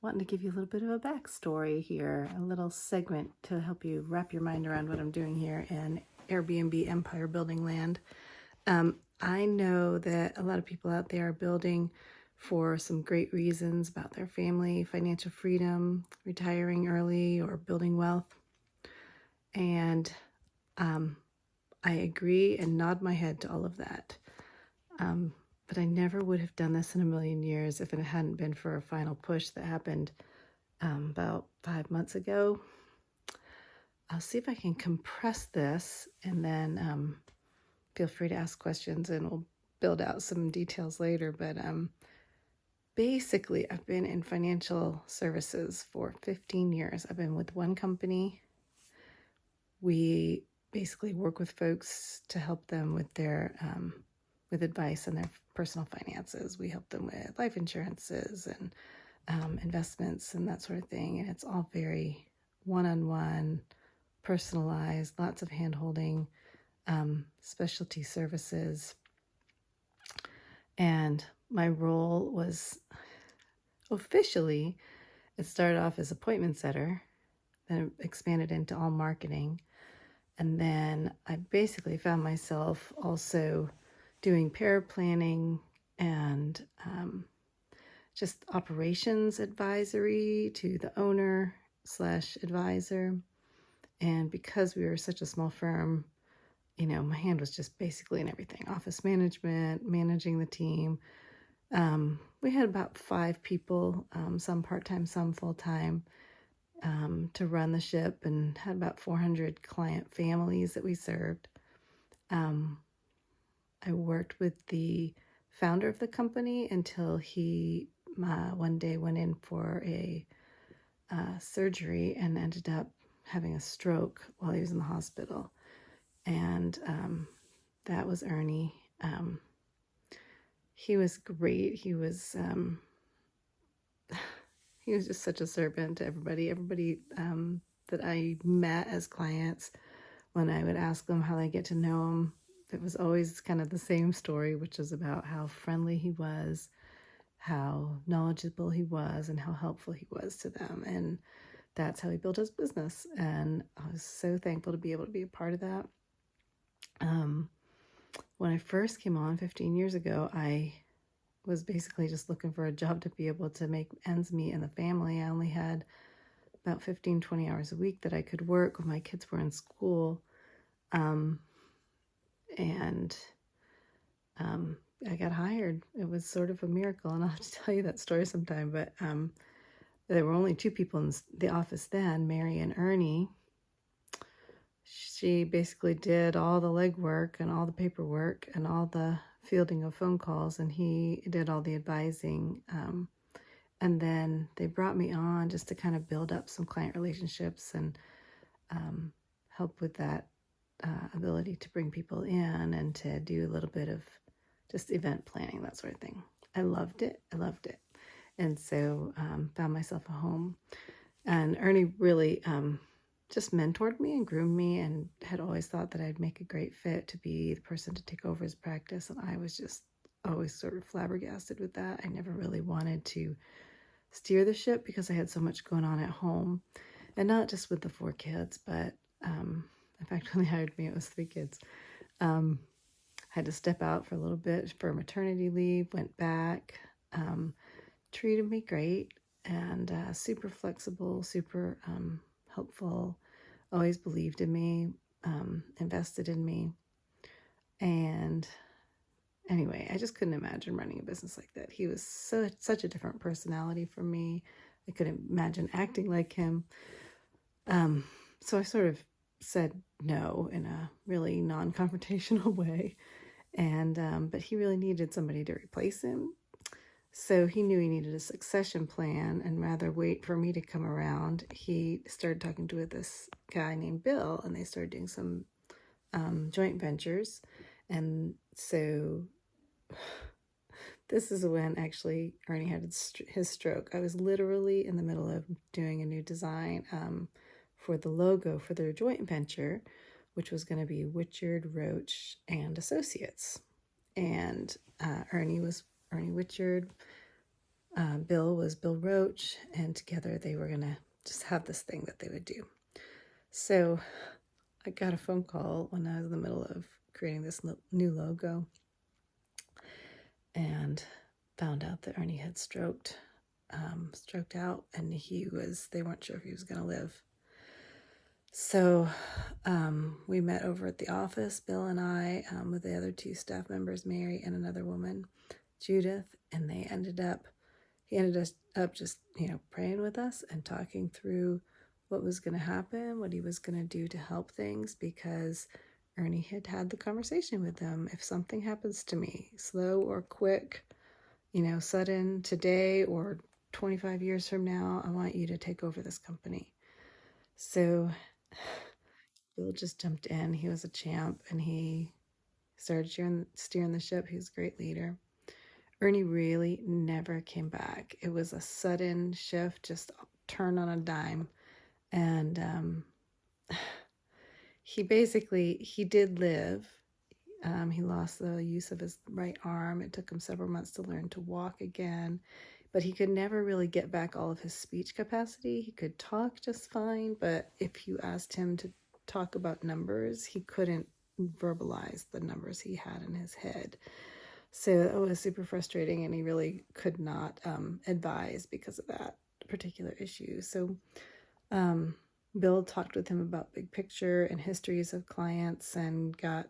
wanting to give you a little bit of a backstory here, a little segment to help you wrap your mind around what I'm doing here in Airbnb empire building land. I know that a lot of people out there are building for some great reasons about their family, financial freedom, retiring early, or building wealth. And I agree and nod my head to all of that. But I never would have done this in a million years if it hadn't been for a final push that happened about 5 months ago. I'll see if I can compress this, and then feel free to ask questions and we'll build out some details later. But basically, I've been in financial services for 15 years. I've been with one company. We basically work with folks to help them with their with advice on their personal finances. We help them with life insurances and investments and that sort of thing. And it's all very one-on-one, personalized, lots of hand-holding, specialty services. And my role was officially, it started off as appointment setter, then it expanded into all marketing. And then I basically found myself also doing paraplanning and just operations advisory to the owner / advisor. And because we were such a small firm, my hand was just basically in everything. Office management, managing the team. We had about 5 people, some part-time, some full-time, to run the ship, and had about 400 client families that we served. I worked with the founder of the company until he one day went in for a surgery and ended up having a stroke while he was in the hospital. And that was Ernie. He was great. He was just such a servant to everybody. Everybody that I met as clients, when I would ask them how they get to know him, it was always kind of the same story, which is about how friendly he was, how knowledgeable he was, and how helpful he was to them. And that's how he built his business. And I was so thankful to be able to be a part of that. When I first came on 15 years ago, I was basically just looking for a job to be able to make ends meet in the family. I only had about 15, 20 hours a week that I could work when my kids were in school. And I got hired. It was sort of a miracle, and I'll have to tell you that story sometime. But there were only 2 people in the office then, Mary and Ernie. She basically did all the legwork and all the paperwork and all the fielding of phone calls, and he did all the advising. And then they brought me on just to kind of build up some client relationships and help with that ability to bring people in and to do a little bit of just event planning, that sort of thing. I loved it. And so found myself a home. And Ernie really just mentored me and groomed me, and had always thought that I'd make a great fit to be the person to take over his practice. And I was just always sort of flabbergasted with that. I never really wanted to steer the ship because I had so much going on at home, and not just with the 4 kids, but in fact, when they hired me, it was 3 kids. Had to step out for a little bit for maternity leave, went back, treated me great, and super flexible, super helpful, always believed in me, invested in me. And anyway, I just couldn't imagine running a business like that. He was such a different personality from me. I couldn't imagine acting like him. So I sort of said no in a really non-confrontational way. And but he really needed somebody to replace him. So he knew he needed a succession plan, and rather wait for me to come around, he started talking to this guy named Bill, and they started doing some joint ventures. And so this is when actually Ernie had his stroke. I was literally in the middle of doing a new design for the logo for their joint venture, which was going to be Witchard, Roach, and Associates. And Ernie Witchard Bill was Bill Roach, and together they were going to just have this thing that they would do. So I got a phone call when I was in the middle of creating this new logo and found out that Ernie had stroked out, and they weren't sure if he was going to live. So we met over at the office, Bill and I, with the other two staff members, Mary and another woman, Judith, and he ended up just, praying with us and talking through what was going to happen, what he was going to do to help things, because Ernie had the conversation with them. If something happens to me, slow or quick, sudden today or 25 years from now, I want you to take over this company. So Bill just jumped in. He was a champ, and he started steering the ship. He was a great leader. Ernie really never came back. It was a sudden shift, just turn on a dime. And he did live. He lost the use of his right arm. It took him several months to learn to walk again. But he could never really get back all of his speech capacity. He could talk just fine, but if you asked him to talk about numbers, he couldn't verbalize the numbers he had in his head. So it was super frustrating, and he really could not advise because of that particular issue. So Bill talked with him about big picture and histories of clients and got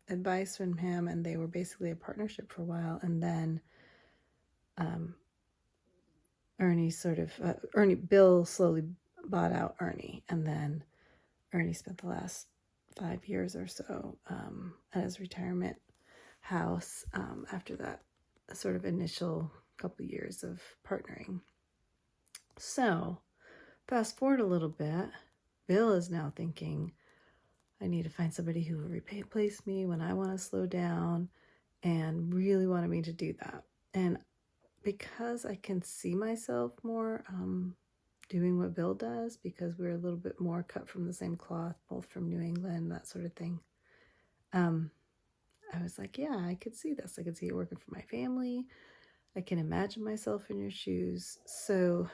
advice from him, and they were basically a partnership for a while. And then Bill slowly bought out Ernie, and then Ernie spent the last 5 years or so at his retirement house after that sort of initial couple years of partnering. So fast forward a little bit, Bill is now thinking, I need to find somebody who will replace me when I want to slow down, and really wanted me to do that. And because I can see myself more doing what Bill does, because we're a little bit more cut from the same cloth, both from New England, that sort of thing, I was like, yeah, I could see this. I could see it working for my family. I can imagine myself in your shoes. So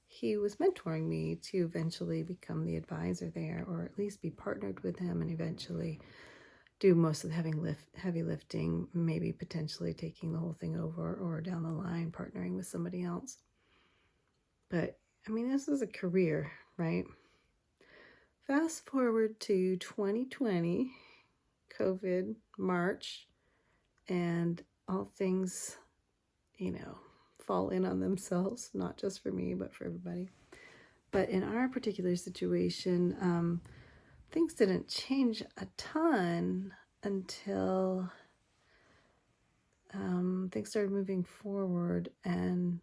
he was mentoring me to eventually become the advisor there, or at least be partnered with him and eventually do most of the heavy lifting, maybe potentially taking the whole thing over, or down the line partnering with somebody else. But I mean, this is a career, right? Fast forward to 2020, COVID, March, and all things, fall in on themselves, not just for me, but for everybody. But in our particular situation, things didn't change a ton until things started moving forward. And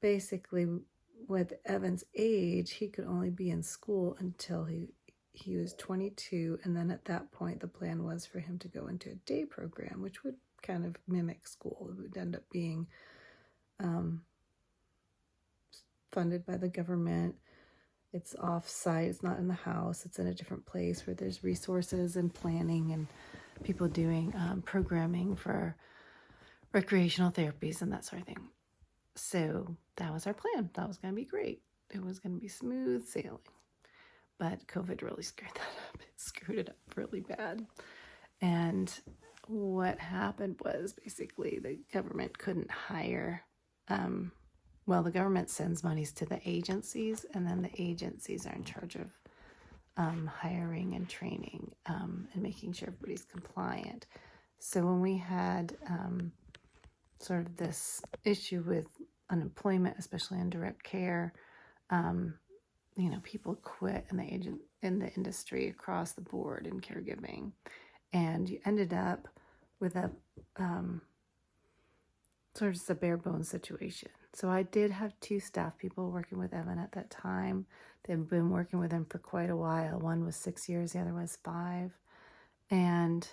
basically, with Evan's age, he could only be in school until he was 22. And then at that point, the plan was for him to go into a day program, which would kind of mimic school. It would end up being funded by the government. It's off-site. It's not in the house. It's in a different place where there's resources and planning and people doing programming for recreational therapies and that sort of thing. So that was our plan. That was going to be great. It was going to be smooth sailing. But COVID really screwed that up. It screwed it up really bad. And what happened was basically the government couldn't hire. The government sends monies to the agencies, and then the agencies are in charge of hiring and training and making sure everybody's compliant. So when we had sort of this issue with unemployment, especially in direct care, people quit in the industry across the board in caregiving, and you ended up with a sort of just a bare bones situation. So I did have 2 staff people working with Evan at that time. They've been working with him for quite a while. One was 6 years, the other was 5. And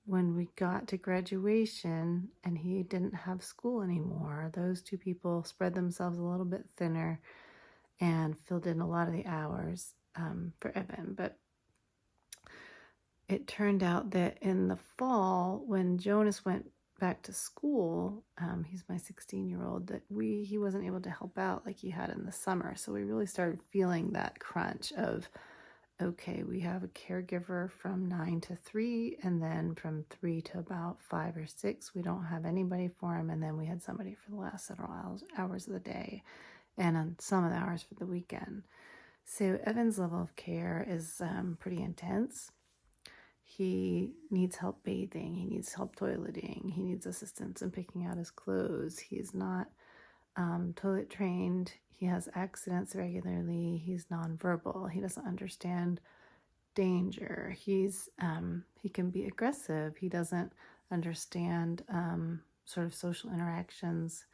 when we got to graduation and he didn't have school anymore, those 2 people spread themselves a little bit thinner and filled in a lot of the hours for Evan. But it turned out that in the fall, when Jonas went back to school, he's my 16-year-old, that he wasn't able to help out like he had in the summer. So we really started feeling that crunch of, okay, we have a caregiver from 9 to 3, and then from 3 to about 5 or 6, we don't have anybody for him. And then we had somebody for the last several hours of the day, and on some of the hours for the weekend. So Evan's level of care is pretty intense. He needs help bathing. He needs help toileting. He needs assistance in picking out his clothes. He's not toilet trained. He has accidents regularly. He's nonverbal. He doesn't understand danger. He can be aggressive. He doesn't understand sort of social interactions.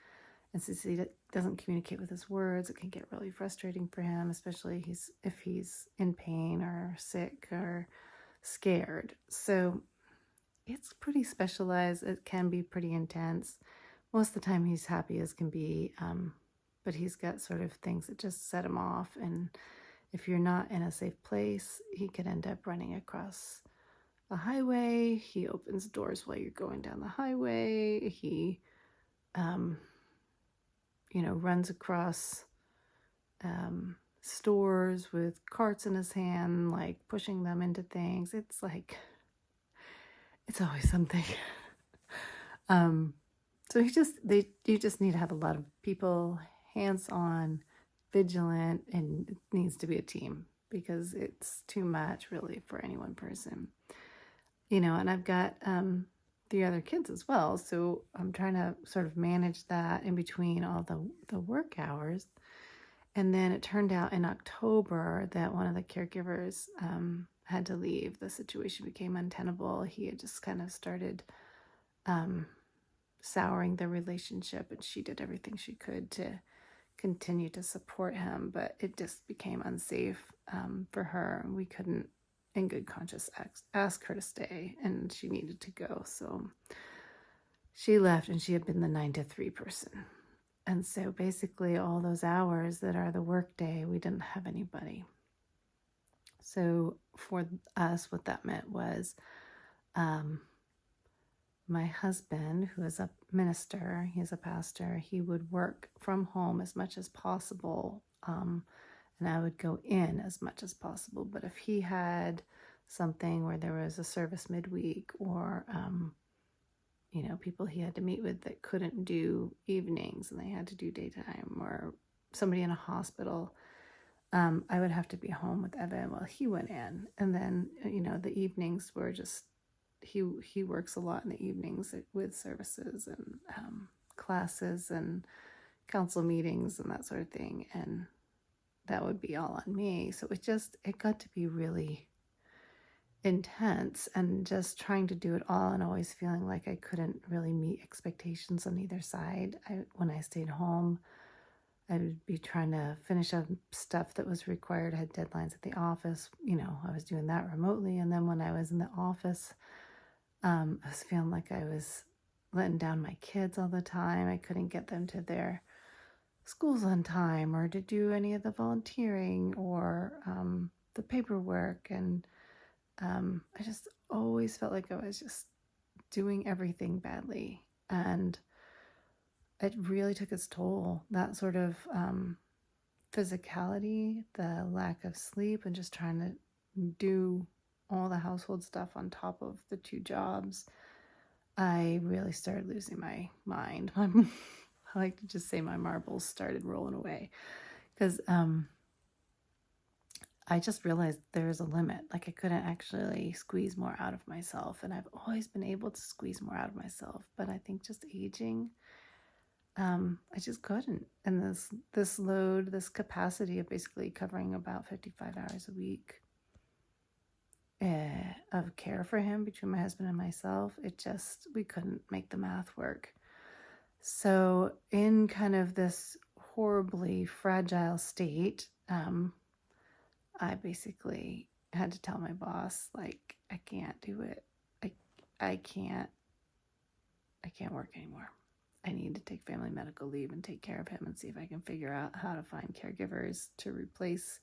And since he doesn't communicate with his words, it can get really frustrating for him, especially if he's in pain or sick or scared. So it's pretty specialized. It can be pretty intense. Most of the time he's happy as can be, but he's got sort of things that just set him off. And if you're not in a safe place, he could end up running across a highway. He opens doors while you're going down the highway. He, runs across stores with carts in his hand, like pushing them into things. It's always something. So you just need to have a lot of people, hands-on, vigilant, and it needs to be a team because it's too much really for any one person. And I've got 3 other kids as well, so I'm trying to sort of manage that in between all the work hours. And then it turned out in October that one of the caregivers had to leave. The situation became untenable. He had just kind of started souring the relationship, and she did everything she could to continue to support him, but it just became unsafe for her. We couldn't, in good conscience, ask her to stay, and she needed to go. So she left, and she had been the 9 to 3 person. And so basically all those hours that are the work day, we didn't have anybody. So for us, what that meant was my husband, who is a minister, he's a pastor, he would work from home as much as possible, and I would go in as much as possible. But if he had something where there was a service midweek or people he had to meet with that couldn't do evenings and they had to do daytime, or somebody in a hospital, I would have to be home with Evan while he went in. And then, the evenings were just, he works a lot in the evenings with services and classes and council meetings and that sort of thing. And that would be all on me. So it got to be really intense, and just trying to do it all and always feeling like I couldn't really meet expectations on either side. When I stayed home, I would be trying to finish up stuff that was required. I had deadlines at the office. I was doing that remotely. And then when I was in the office, I was feeling like I was letting down my kids all the time. I couldn't get them to their schools on time or to do any of the volunteering or the paperwork. And I just always felt like I was just doing everything badly. And it really took its toll, that sort of physicality, the lack of sleep, and just trying to do all the household stuff on top of the 2 jobs. I really started losing my mind. I like to just say my marbles started rolling away, because I just realized there's a limit. Like I couldn't actually squeeze more out of myself. And I've always been able to squeeze more out of myself. But I think just aging, I just couldn't. And this load, this capacity of basically covering about 55 hours a week of care for him between my husband and myself, we couldn't make the math work. So in kind of this horribly fragile state, I basically had to tell my boss, like, I can't do it. I can't work anymore. I need to take family medical leave and take care of him and see if I can figure out how to find caregivers to replace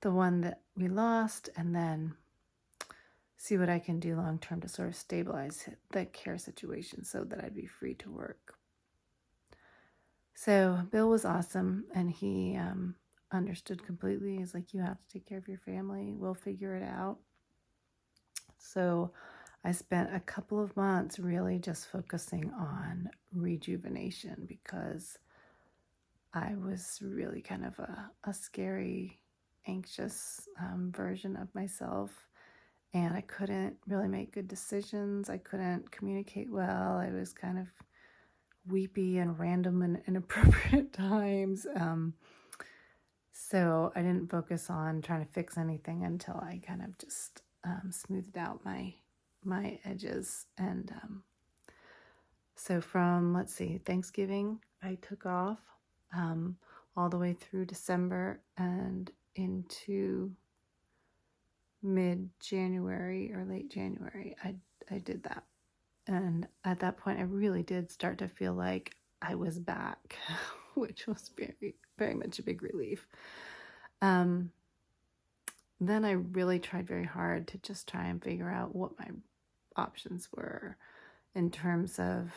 the one that we lost. And then see what I can do long term to sort of stabilize the care situation so that I'd be free to work. So Bill was awesome, and he understood completely. He's like, you have to take care of your family. We'll figure it out. So I spent a couple of months really just focusing on rejuvenation because I was really kind of a scary, anxious version of myself. And I couldn't really make good decisions. I couldn't communicate well. I was kind of weepy and random and inappropriate times. So I didn't focus on trying to fix anything until I kind of just smoothed out my edges. And so from, let's see, Thanksgiving, I took off all the way through December and into mid-January or late January. I did that. And at that point, I really did start to feel like I was back, which was very, very much a big relief. Then I really tried very hard to just try and figure out what my options were in terms of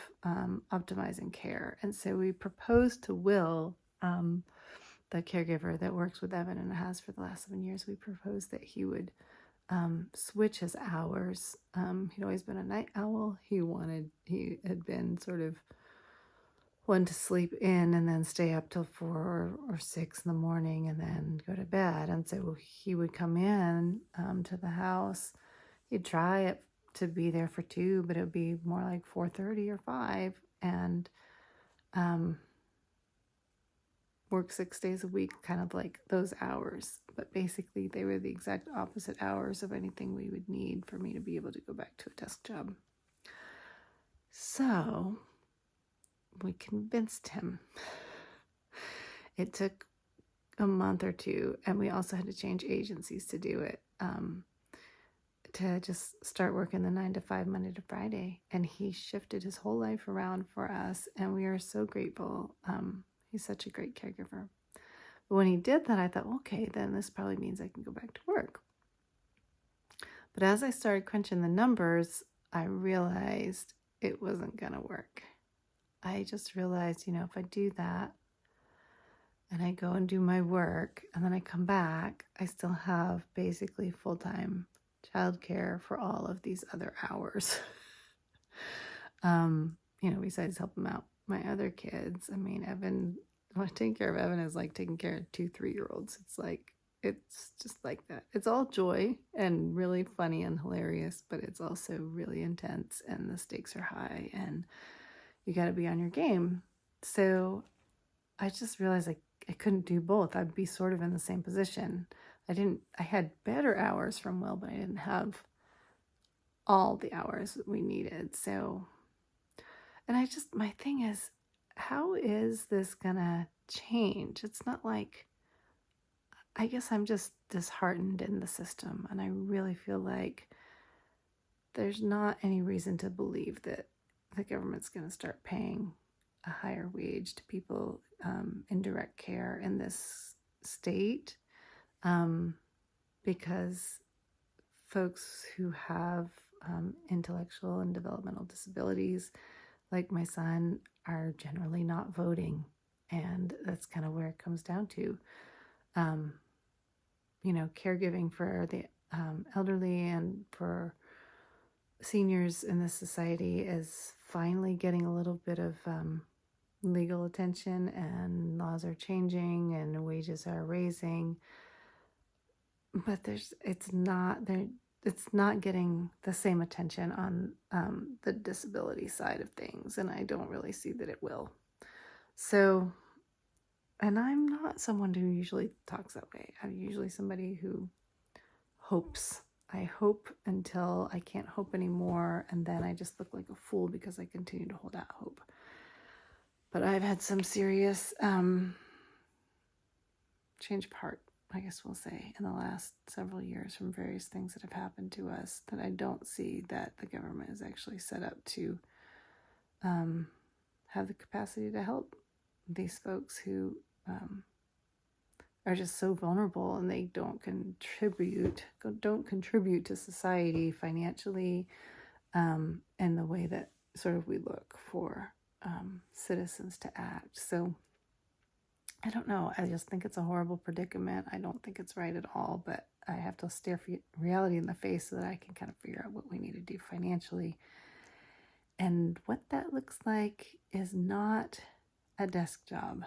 optimizing care. And so we proposed to Will, the caregiver that works with Evan and has for the last 7 years, we proposed that he would switch his hours. He'd always been a night owl. He had been sort of one to sleep in and then stay up till 4 or 6 in the morning and then go to bed. And so he would come in to the house. He'd try it to be there for 2, but it would be more like 4:30 or 5, and work 6 days a week, kind of like those hours. But basically, they were the exact opposite hours of anything we would need for me to be able to go back to a desk job. So we convinced him. It took a month or 2, and we also had to change agencies to do it, to just start working the 9 to 5 Monday to Friday. And he shifted his whole life around for us, and we are so grateful. He's such a great caregiver. But when he did that, I thought, okay, then this probably means I can go back to work. But as I started crunching the numbers, I realized it wasn't going to work. I just realized, if I do that and I go and do my work and then I come back, I still have basically full-time childcare for all of these other hours. Besides helping out my other kids. I mean, taking care of Evan is like taking care of 2 3-year-olds. It's just like that. It's all joy and really funny and hilarious, but it's also really intense and the stakes are high and you got to be on your game. So I just realized I couldn't do both. I'd be sort of in the same position. I had better hours from Will, but I didn't have all the hours that we needed. So, and my thing is, how is this gonna change? It's not like, I guess I'm just disheartened in the system, and I really feel like there's not any reason to believe that the government's going to start paying a higher wage to people in direct care in this state, because folks who have intellectual and developmental disabilities, like my son, are generally not voting, and that's kind of where it comes down to. Caregiving for the elderly and for seniors in this society is finally getting a little bit of legal attention, and laws are changing and wages are raising, but it's not getting the same attention on the disability side of things, and I don't really see that it will. So, and I'm not someone who usually talks that way. I'm usually somebody who hopes. I hope until I can't hope anymore, and then I just look like a fool because I continue to hold out hope. But I've had some serious change of heart, I guess we'll say, in the last several years from various things that have happened to us, that I don't see that the government is actually set up to have the capacity to help these folks who are just so vulnerable, and they don't contribute to society financially, and the way that sort of we look for citizens to act. So I don't know. I just think it's a horrible predicament. I don't think it's right at all, but I have to stare reality in the face so that I can kind of figure out what we need to do financially. And what that looks like is not a desk job.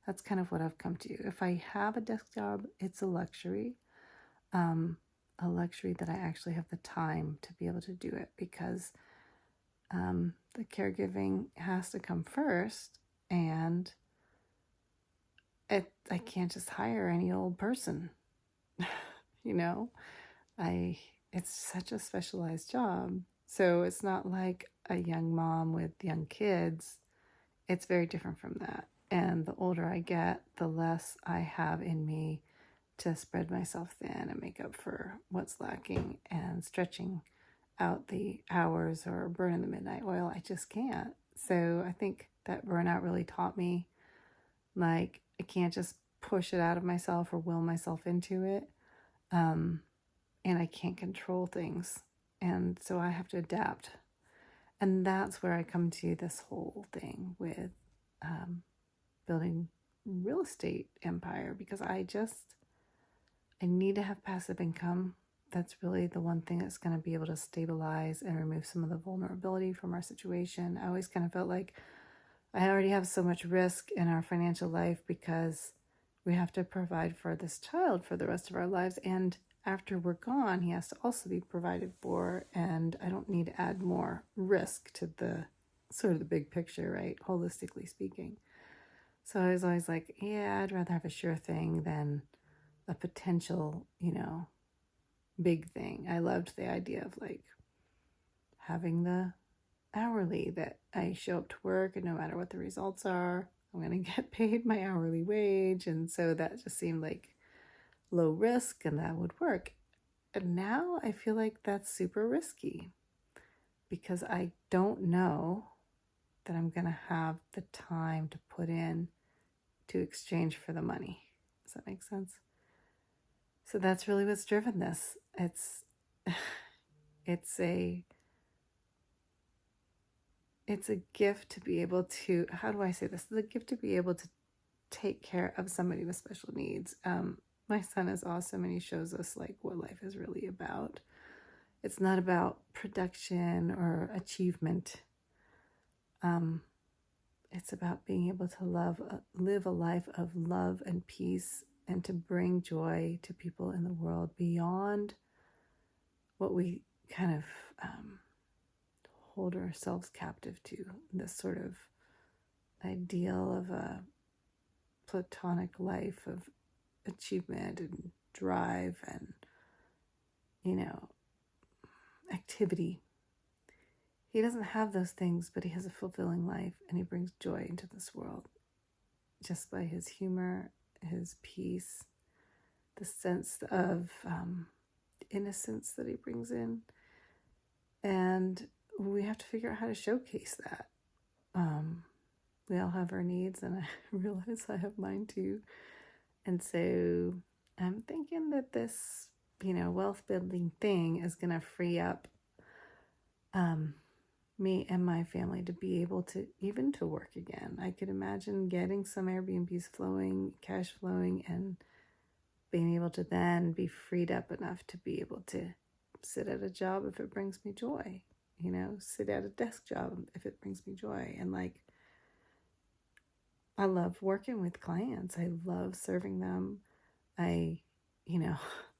That's kind of what I've come to. If I have a desk job, it's a luxury that I actually have the time to be able to do it, because the caregiving has to come first, and I can't just hire any old person. you know, it's such a specialized job. So it's not like a young mom with young kids. It's very different from that. And the older I get, the less I have in me to spread myself thin and make up for what's lacking, and stretching out the hours or burning the midnight oil. I just can't. So I think that burnout really taught me, like, I can't just push it out of myself or will myself into it. And I can't control things. And so I have to adapt. And that's where I come to this whole thing with building real estate empire, because I need to have passive income. That's really the one thing that's going to be able to stabilize and remove some of the vulnerability from our situation. I always kind of felt like I already have so much risk in our financial life, because we have to provide for this child for the rest of our lives. And after we're gone, he has to also be provided for. And I don't need to add more risk to the sort of the big picture, right? Holistically speaking. So I was always like, yeah, I'd rather have a sure thing than a potential, big thing. I loved the idea of like having the hourly, that I show up to work and no matter what the results are, I'm going to get paid my hourly wage. And so that just seemed like low risk, and that would work. And now I feel like that's super risky, because I don't know that I'm going to have the time to put in to exchange for the money. Does that make sense? So that's really what's driven this. It's a gift to be able to, how do I say this? It's a gift to be able to take care of somebody with special needs. My son is awesome, and he shows us like what life is really about. It's not about production or achievement. It's about being able to live a life of love and peace, and to bring joy to people in the world beyond what we kind of hold ourselves captive to, this sort of ideal of a platonic life of achievement and drive and, activity. He doesn't have those things, but he has a fulfilling life, and he brings joy into this world just by his humor, his peace, the sense of innocence that he brings in. And we have to figure out how to showcase that. We all have our needs, and I realize I have mine too. And so I'm thinking that this, wealth building thing is going to free up me and my family to be able to even to work again. I could imagine getting some Airbnbs flowing, cash flowing, and being able to then be freed up enough to be able to sit at a job if it brings me joy, sit at a desk job if it brings me joy. And like, I love working with clients. I love serving them.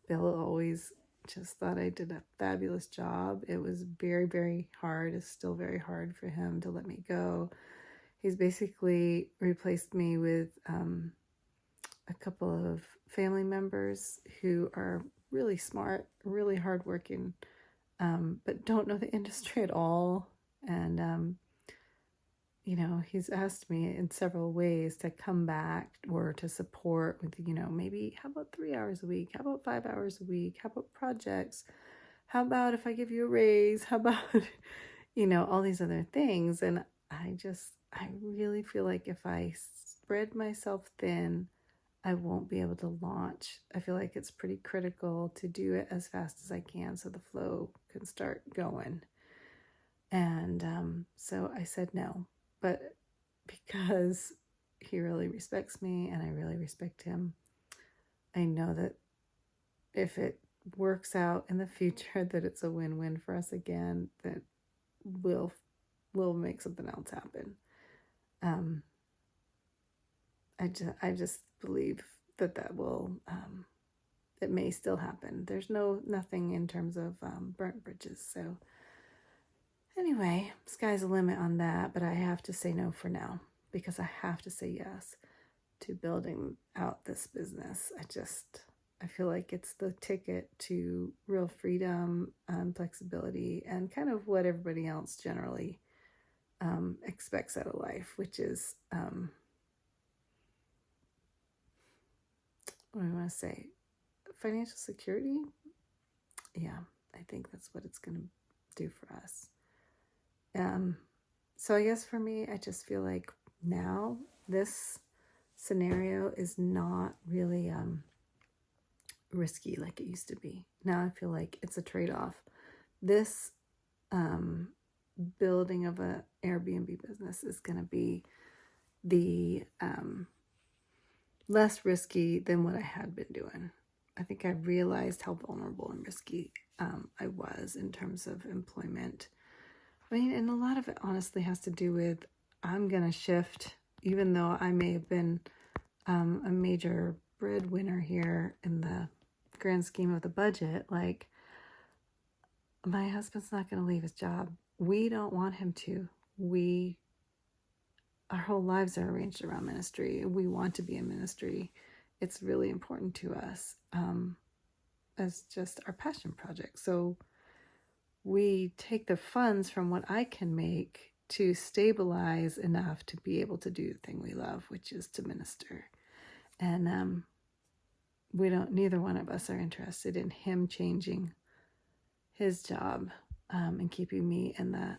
Bill always just thought I did a fabulous job. It was very, very hard. It's still very hard for him to let me go. He's basically replaced me with a couple of family members who are really smart, really hardworking, but don't know the industry at all. And, he's asked me in several ways to come back or to support with, maybe how about 3 hours a week? How about 5 hours a week? How about projects? How about if I give you a raise? How about, all these other things? And I really feel like if I spread myself thin, I won't be able to launch. I feel like it's pretty critical to do it as fast as I can so the flow can start going. And so I said no. But because he really respects me and I really respect him, I know that if it works out in the future, that it's a win-win for us again, that we'll make something else happen. I just believe that will, it may still happen. There's nothing in terms of burnt bridges. So anyway, sky's the limit on that, but I have to say no for now because I have to say yes to building out this business. I feel like it's the ticket to real freedom, flexibility, and kind of what everybody else generally expects out of life, which is, what do I want to say? Financial security? Yeah, I think that's what it's going to do for us. So I guess for me, I just feel like now this scenario is not really risky like it used to be. Now I feel like it's a trade-off. This building of an Airbnb business is going to be the less risky than what I had been doing. I think I realized how vulnerable and risky I was in terms of employment. I mean, and a lot of it honestly has to do with I'm going to shift, even though I may have been a major breadwinner here in the grand scheme of the budget. Like, my husband's not going to leave his job. We don't want him to. Our whole lives are arranged around ministry. We want to be in ministry. It's really important to us as just our passion project. So we take the funds from what I can make to stabilize enough to be able to do the thing we love, which is to minister. And neither one of us are interested in him changing his job and keeping me in the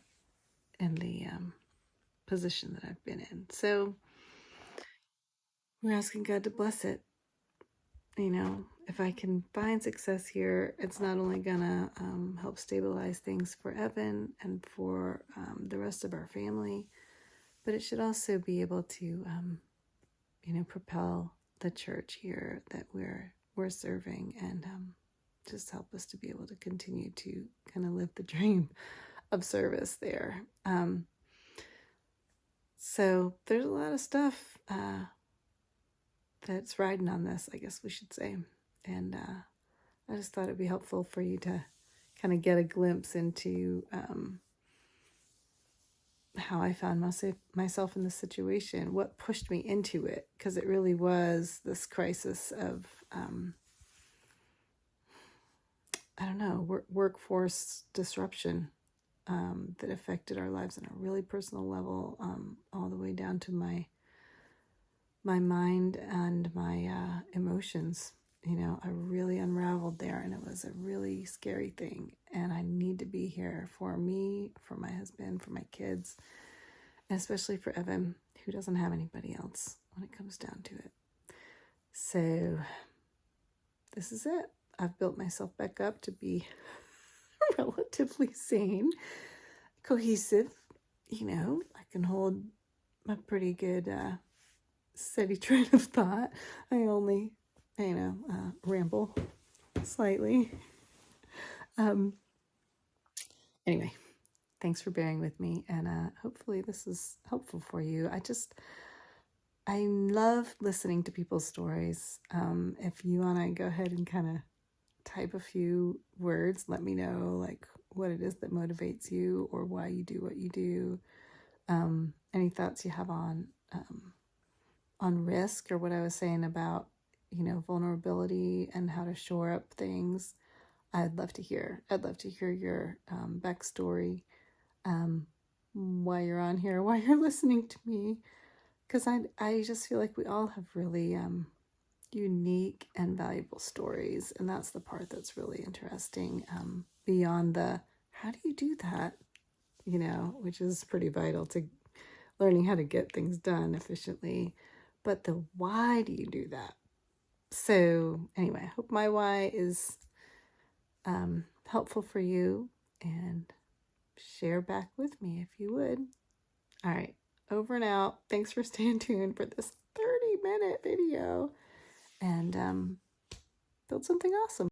position that I've been in. So we're asking God to bless it. You know, if I can find success here, it's not only gonna help stabilize things for Evan and for the rest of our family, but it should also be able to, propel the church here that we're serving and just help us to be able to continue to kind of live the dream of service there. So there's a lot of stuff that's riding on this, I guess we should say. And I just thought it'd be helpful for you to kind of get a glimpse into how I found myself in this situation, what pushed me into it, because it really was this crisis of, workforce disruption that affected our lives on a really personal level, all the way down to my mind and my emotions. I really unraveled there, and it was a really scary thing. And I need to be here for me, for my husband, for my kids, and especially for Evan, who doesn't have anybody else when it comes down to it. So this is it. I've built myself back up to be relatively sane, cohesive. I can hold a pretty good steady train of thought. I only, ramble slightly. Anyway, thanks for bearing with me, and hopefully this is helpful for you. I love listening to people's stories. If you want to go ahead and kind of type a few words, let me know like what it is that motivates you or why you do what you do. Any thoughts you have on risk, or what I was saying about, vulnerability and how to shore up things. I'd love to hear your backstory, why you're on here, why you're listening to me, because I just feel like we all have really unique and valuable stories, and that's the part that's really interesting, beyond the how do you do that, which is pretty vital to learning how to get things done efficiently, but the why do you do that? So anyway, I hope my why is helpful for you, and share back with me if you would. All right, over and out. Thanks for staying tuned for this 30-minute video, and build something awesome.